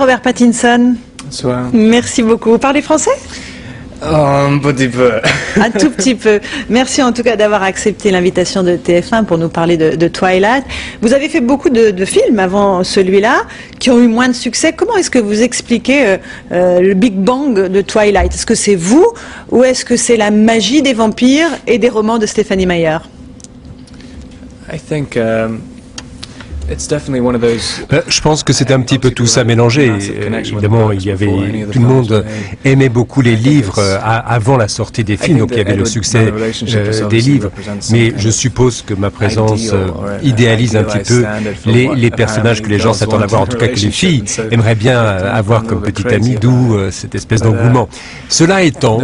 Robert Pattinson. Bonsoir. Merci beaucoup. Vous parlez français? Un petit peu. Un tout petit peu. Merci en tout cas d'avoir accepté l'invitation de TF1 pour nous parler de Twilight. Vous avez fait beaucoup de films avant celui-là qui ont eu moins de succès. Comment est-ce que vous expliquez le Big Bang de Twilight? Est-ce que c'est vous ou est-ce que c'est la magie des vampires et des romans de Stephenie Meyer? I think Je pense que c'était un petit peu tout ça mélangé. Évidemment, tout le monde aimait beaucoup les livres avant la sortie des films, donc il y avait le succès des livres. Mais je suppose que ma présence idéalise un petit peu les personnages que les gens s'attendent à voir, en tout cas que les filles aimeraient bien avoir comme petite amie, d'où cette espèce d'engouement. Cela étant,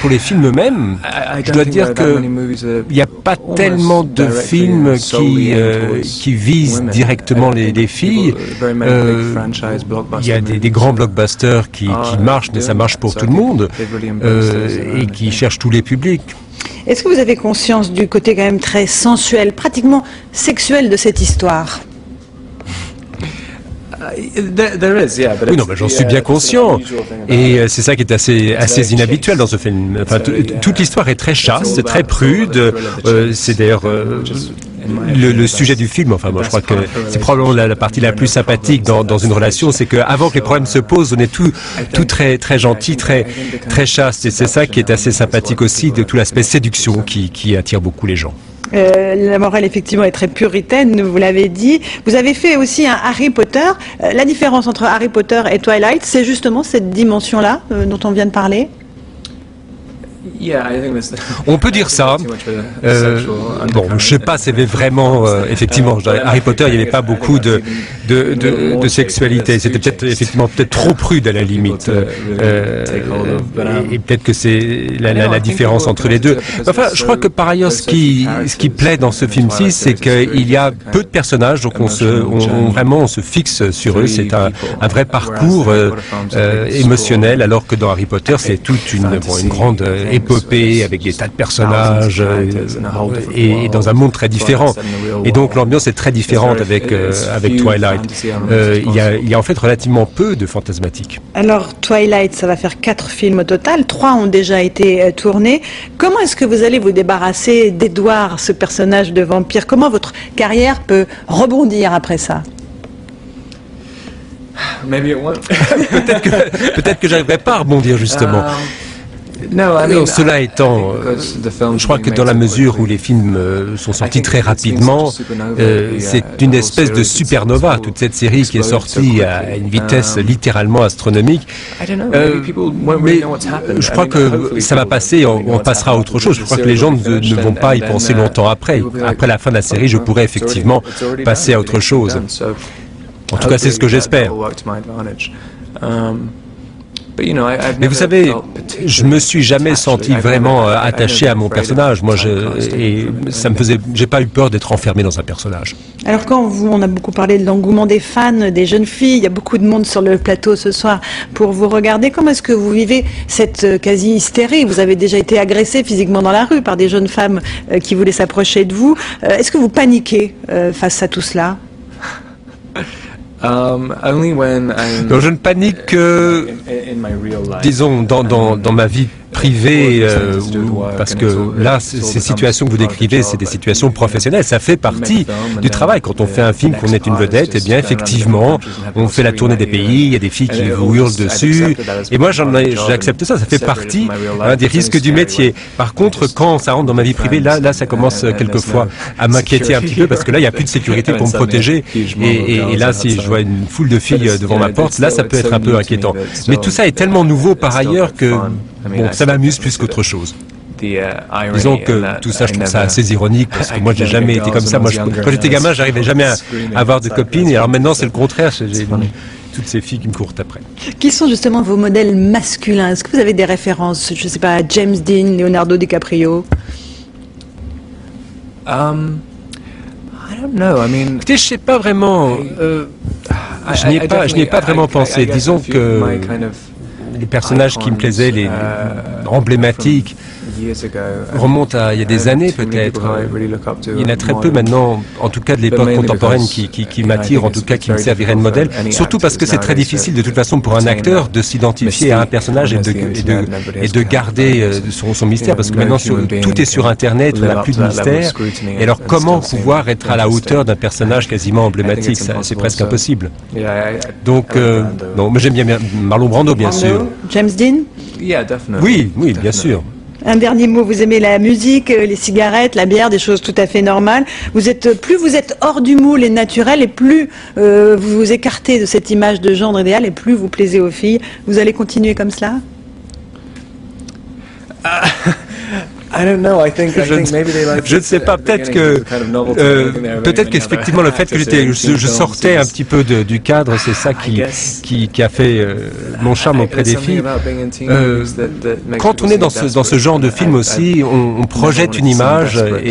pour les films eux-mêmes, je dois dire qu'il n'y a pas tellement de films qui visent directement les filles. Il y a des grands blockbusters qui marchent, mais ça marche pour tout le monde, et qui cherchent tous les publics. Est-ce que vous avez conscience du côté quand même très sensuel, pratiquement sexuel de cette histoire? Oui, non, j'en suis bien conscient. Et c'est ça qui est assez inhabituel dans ce film. Enfin, toute l'histoire est très chaste, très prude. C'est d'ailleurs le sujet du film. Enfin, moi, je crois que c'est probablement la partie la plus sympathique dans une relation, c'est qu'avant que les problèmes se posent, on est tout très très gentil, très chaste. Et c'est ça qui est assez sympathique aussi, de tout l'aspect séduction qui attire beaucoup les gens. La morale, effectivement, est très puritaine, vous l'avez dit. Vous avez fait aussi un Harry Potter. La différence entre Harry Potter et Twilight, c'est justement cette dimension-là dont on vient de parler. On peut dire ça. Bon, je sais pas, c'est vraiment effectivement. Harry Potter, il n'y avait pas beaucoup de sexualité. C'était peut-être trop prude à la limite. Et peut-être que c'est la différence entre les deux. Enfin, je crois que par ailleurs, ce qui plaît dans ce film-ci, c'est qu'il y a peu de personnages, donc on se fixe sur eux. C'est un vrai parcours émotionnel, alors que dans Harry Potter, c'est toute une grande épopée avec des tas de personnages et dans un monde très différent. Et donc l'ambiance est très différente avec Twilight. Il y a en fait relativement peu de fantasmatique. Alors Twilight, ça va faire 4 films au total, 3 ont déjà été tournés. Comment est-ce que vous allez vous débarrasser d'Edward, ce personnage de vampire? Comment votre carrière peut rebondir après ça? Peut-être que j'arriverai pas à rebondir justement. Non, cela étant, je crois que dans la mesure où les films sont sortis très rapidement, c'est une espèce de supernova, toute cette série qui est sortie à une vitesse littéralement astronomique. Mais je crois que ça va passer, on passera à autre chose. Je crois que les gens ne vont pas y penser longtemps après. Après la fin de la série, je pourrais effectivement passer à autre chose. En tout cas, c'est ce que j'espère. Mais vous savez, je me suis jamais senti vraiment attaché à mon personnage. Moi, j'ai pas eu peur d'être enfermé dans un personnage. Alors on a beaucoup parlé de l'engouement des fans, des jeunes filles, il y a beaucoup de monde sur le plateau ce soir pour vous regarder. Comment est-ce que vous vivez cette quasi-hystérie? Vous avez déjà été agressé physiquement dans la rue par des jeunes femmes qui voulaient s'approcher de vous. Est-ce que vous paniquez face à tout cela? Non, je ne panique que, disons, dans ma vie privée, parce que là, ces situations que vous décrivez, c'est des situations professionnelles. Ça fait partie du travail. Quand on fait un film, qu'on est une vedette, eh bien, effectivement, on fait la tournée des pays, il y a des filles qui vous hurlent dessus. Et moi, j'accepte ça. Ça fait partie des risques du métier. Par contre, quand ça rentre dans ma vie privée, là, ça commence quelquefois à m'inquiéter un petit peu, parce que là, il n'y a plus de sécurité pour me protéger. Et là, si je vois une foule de filles devant ma porte, là, ça peut être un peu inquiétant. Mais tout ça est tellement nouveau par ailleurs que bon, ça m'amuse plus qu'autre chose. Disons que tout ça, je trouve ça assez ironique, parce que moi, j'ai jamais été comme ça. Moi, quand j'étais gamin, j'arrivais jamais à avoir de copines, et alors maintenant, c'est le contraire. J'ai toutes ces filles qui me courent après. Qui sont justement vos modèles masculins? Est-ce que vous avez des références, je ne sais pas, James Dean, Leonardo DiCaprio? Écoutez, je sais pas vraiment. Je n'y ai pas vraiment pensé. Disons que les personnages qui me plaisaient, les emblématiques, remonte à il y a des années peut-être. Il y en a très peu maintenant, en tout cas de l'époque contemporaine, qui m'attirent, en tout cas qui me serviraient de modèle. Surtout parce que c'est très difficile de toute façon pour un acteur de s'identifier à un personnage et de garder son mystère. Parce que maintenant tout est sur Internet, on n'a plus de mystère. Et alors comment pouvoir être à la hauteur d'un personnage quasiment emblématique? C'est presque impossible. Donc, non, mais j'aime bien Marlon Brando, bien sûr. James Dean? Oui, bien sûr. Un dernier mot, vous aimez la musique, les cigarettes, la bière, des choses tout à fait normales. Plus vous êtes hors du moule et naturel, et plus vous vous écartez de cette image de gendre idéal, et plus vous plaisez aux filles. Vous allez continuer comme cela? Je ne sais pas, peut-être qu'effectivement le fait que je sortais un petit peu du cadre, c'est ça qui a fait mon charme auprès des filles. Quand on est dans ce genre de film aussi, on projette une image et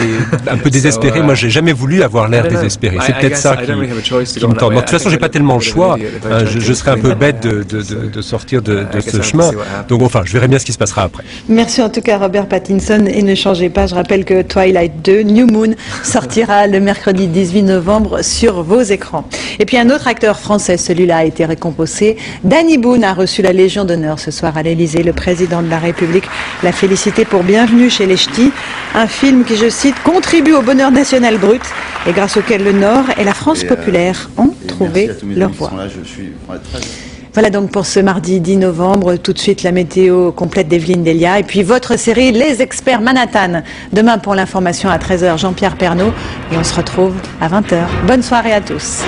un peu désespérée. Moi, j'ai jamais voulu avoir l'air désespéré. C'est peut-être ça qui me tente. De toute façon, j'ai pas tellement le choix. Je serais un peu bête de sortir de ce chemin. Donc enfin, je verrai bien ce qui se passera après. Merci en tout cas Robert Pattinson. Et ne changez pas, je rappelle que Twilight 2, New Moon, sortira le mercredi 18 novembre sur vos écrans. Et puis un autre acteur français, celui-là a été récompensé. Danny Boone a reçu la Légion d'honneur ce soir à l'Élysée. Le président de la République l'a félicité pour Bienvenue chez les Ch'tis, un film qui, je cite, contribue au bonheur national brut et grâce auquel le Nord et la France populaire ont trouvé leur voie. Voilà donc pour ce mardi 10 novembre. Tout de suite la météo complète d'Evelyne Delia. Et puis votre série Les Experts Manhattan. Demain pour l'information à 13h, Jean-Pierre Pernaut. Et on se retrouve à 20h. Bonne soirée à tous.